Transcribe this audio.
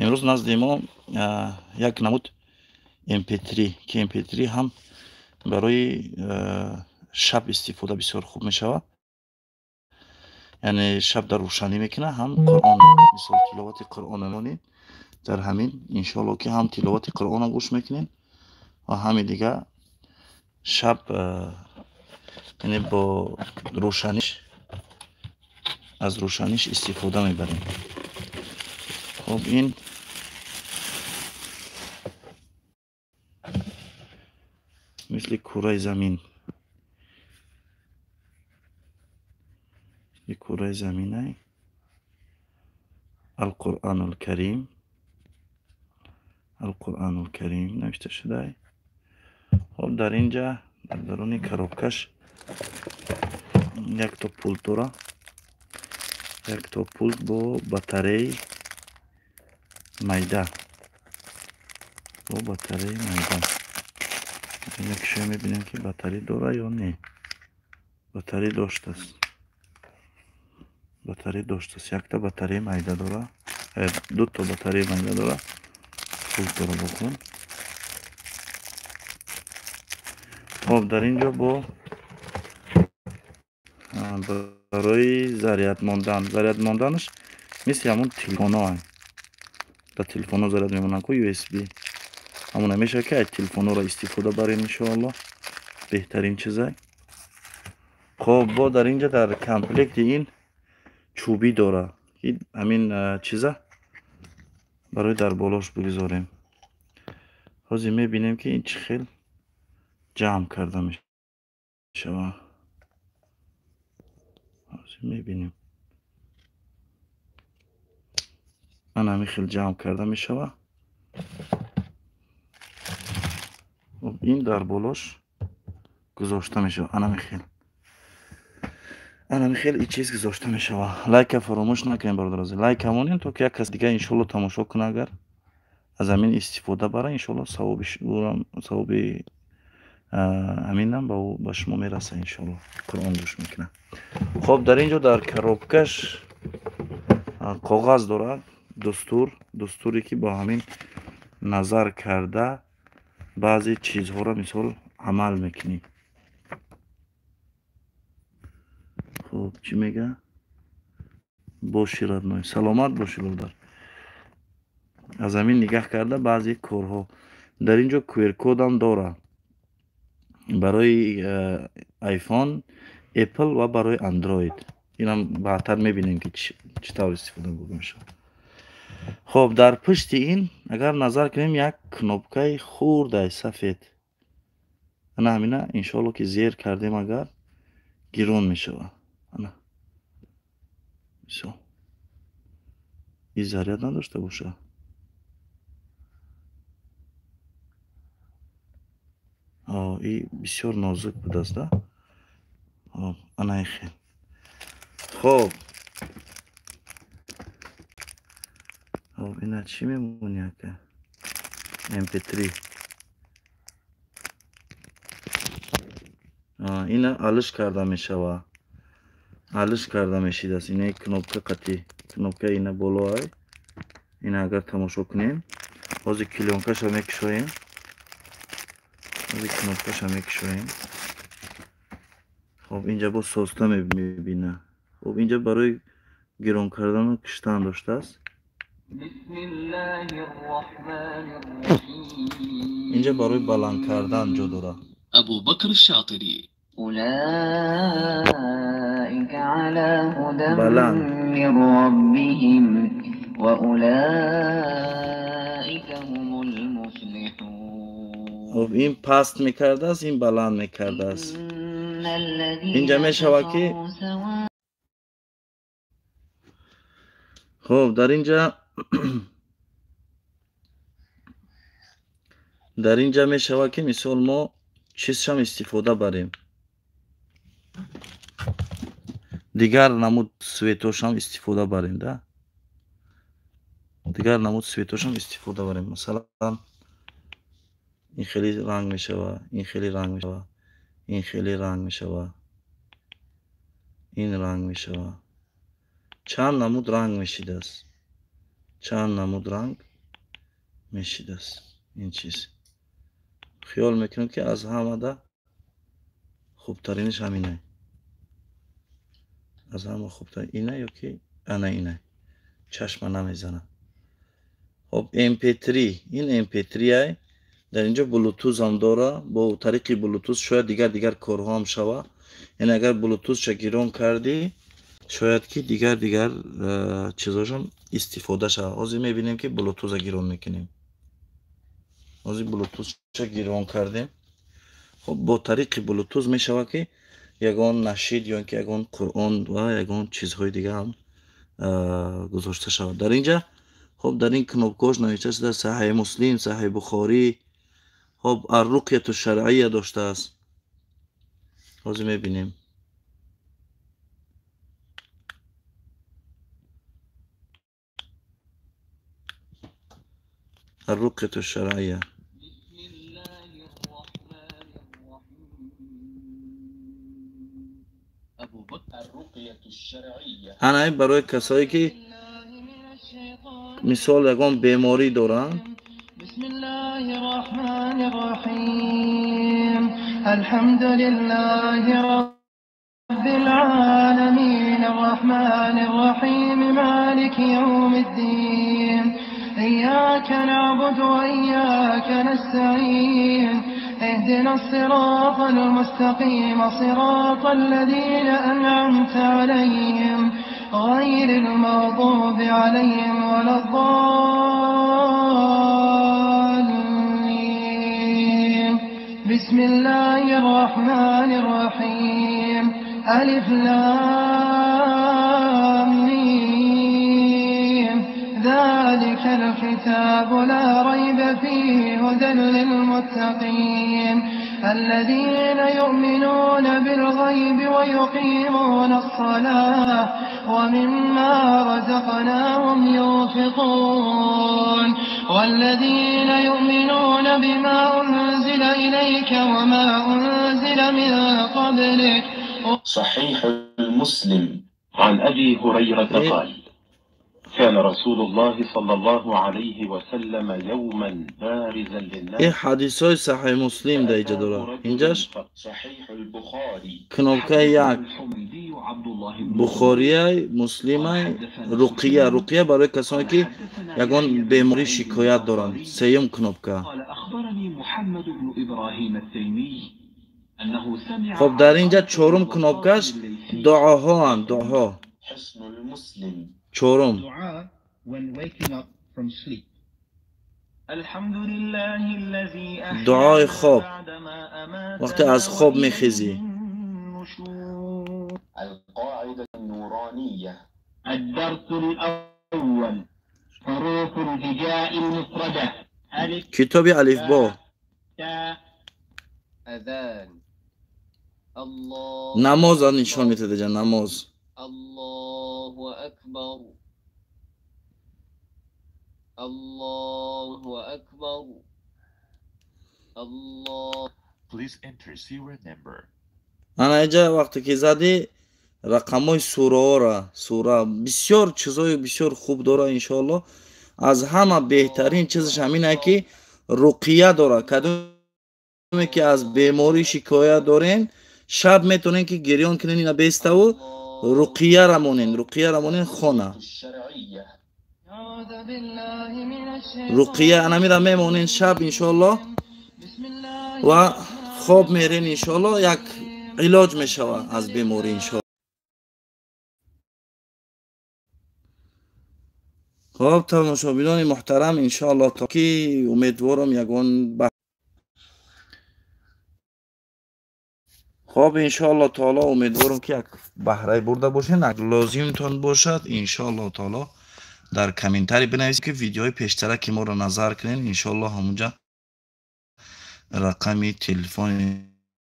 امروز نزد ما یک نمود mp3 که mp3 هم برای شب استفاده بسیار خوب می شود. یعنی شب در روشنی میکنه، هم قرآن مثال تلاوت قرآن میکنین در همین انشالله که هم تلاوت قرآن گوش میکنین و همین دیگه شب یعنی با روشنیش از روشنیش استفاده میبریم. خب این مثل کره زمین، این کره زمینه القرآن الکریم، القرآن الکریم نوشته شده. خب در اینجا در درون کروبکش یک تا پولت داره، یک تا پولت با باتری майда، با باتری майда. یک شو میبینیم که باتری داره یا نه. باتری داشته است، باتری داشته است. یک تا باتری майда داره، دو تا باتری майда داره. پولت داره بخون. خب در اینجا با برای ضریت ماندنش مثل همون تلفن ها در تلفن ها ضریت میمونن که یو اس بی همون همیشه که از تلفن ها را استفاده بریم انشاءالله بهترین چیزه. خب با در اینجا در کمپلکت این چوبی داره، همین چیزه برای در بالاش بگذاریم. حاضر میبینیم که این چه خیل جمع کرده میشه. حاضر میبینیم من همین خیلی جمع کرده می شود. این در بالاش گذاشته می شود. همین خیلی این چیز گذاشته می شود. لایک فراموش نکنید برادر عزیز، لایک همونین تا که یک کس دیگه انشالله تماشا کنه، اگر از همین استفاده بره انشالله ثواب همین هم با شما میرسه انشالله. قرآن گوش میکنه. خب در اینجا در کروبکش کاغذ داره، دستوری که با همین نظر کرده بعضی چیزها را مثال عمل میکنی. خب چی میگه؟ باشی ردنای سلامت باشی برادر. از همین نگاه کرده بعضی کارها. در اینجا QR کد هم داره برای آیفون، اپل و برای اندروید. این هم بعدتر میبینیم که چطور استفاده میشه. خب در پشت این اگر نظر کنیم یک کنوپکای خورده سفید، انا همینه انشالله که زیر کردیم اگر گیرون میشه. انا بسیار این ضریت نداشته باشه. این بسیار نازک بود است. انا خیلی خب. اینا چی میمونه که mp3 اینا علش کرده میشه، علش کرده میشید است. اینا کنوپکه قطعی کنوپکه اینا بالا های اینا اگر تماشا کنیم بازی کلیونکش هم میکشویم، بازی کنوپکش هم میکشویم. خب اینجا با سوسته میبینه. خب اینجا برای گرون کردن و کشتن داشته است. اینجا برای بلند کردن جا داره. ابو بکر الشاطری اولئک علی هدى من ربهم واولئک هم المفلحون. خب این پست میکرده است، این بلند میکرده است. اینجا میشود که خب در اینجا در اینجا میشود که مثال ما چیزش هم استفاده بریم. دیگر نمود سویتوش هم استفاده بریم ده. دیگر نمود سویتوش هم استفاده بریم. مثلا این خیلی رنگ میشود، این خیلی رنگ میشود، این خیلی رنگ میشود، این رنگ میشود. چند نمود رنگ میشید است، چند نمود رنگ мешидаст ин чиз. خیال میکنم که از همه ده خوبترینش همینه. از همه خوبترین اینه یا که اینه چشم نمیزنه. خب MP3 این MP3 ای در اینجا بلوتوز هم داره. با طریق بلوتوز شاید دیگر کارها هم شوه. این اگر بلوتوز چه گیرون کردی شاید که دیگر چیزاش هم استفاده شوه. از میبینیم که بلوتوز گیرون میکنیم. از بلوتوز چه گیرون کردیم. خب با طریق بلوتوز میشوه که یگان نشید یا که یگان قرآن و یگان چیزهای دیگه هم گذاشته شود. در اینجا خب در این کنوبکاش نوشته شده صحیح مسلم، صحیح بخاری. خب الرقیة الشرعیه داشته است. از میبینیم الرقیة الشرعیه. انا برای کسایی که مثال یگان بیماری دارن. بسم الله الرحمن الرحیم الحمد لله رب العالمين الرحمن الرحیم مالك يوم الدين إياك نعبد وإياك نستعين اهدنا الصراط المستقيم صراط الذين أنعمت عليهم غير المغضوب عليهم ولا الضالين. بسم الله الرحمن الرحيم ألف لام ميم ذلك الكتاب لا ريب فيه هدى للمتقين الذين يؤمنون بالغيب ويقيمون الصلاة ومما رزقناهم ينفقون والذين يؤمنون بما أنزل إليك وما أنزل من قبلك. صحيح المسلم عن أبي هريرة قال كان رسول الله صلى الله عليه وسلم يوما بارزا للناس. این حدیث های صحیح مسلم در اینجا داره. اینجاش کنوبکه یک بخاری مسلم رقیه برای کسانی که یگان بیماری شکایت دارن. سیم کنوبکه. خب در اینجا چهارم کنوبکش دعاها هم دعاها. چهارم دعای خواب وقتی از خواب میخیزی. القاعدة النورانية. الدرس الأول حروف الهجاء المفردة. کتاب الف با. أذان الله. نماز نشان میده جان. نماز. الله أكبر الله أكبر الله. Please enter serial number. انا اینجا وقتی که زدی رقمای سوره را سوره بسیار چیزای بسیار خوب داره. انشاءالله از همه بهترین چیزش همینه که رقیه داره. کدومی که از بیماری شکایت دارین شب میتونین که گریان کنین اینا بیسته و رقیه را مونین خونه. رقیه انمی را میمونین شب انشاءالله و خواب میرین انشاءالله یک علاج میشوه از بیماری انشاءالله. خب تماشاگران محترم انشاءالله تا که امیدوارم یگان خب انشاءالله تعالی امیدوارم که یک بهره برده باشین. اگر لازمتان باشد انشاءالله تعالی در کامنتری بنویسید که ویدیوهای پیشتر که ما را نظر کنین. انشاءالله همونجا رقم تلفن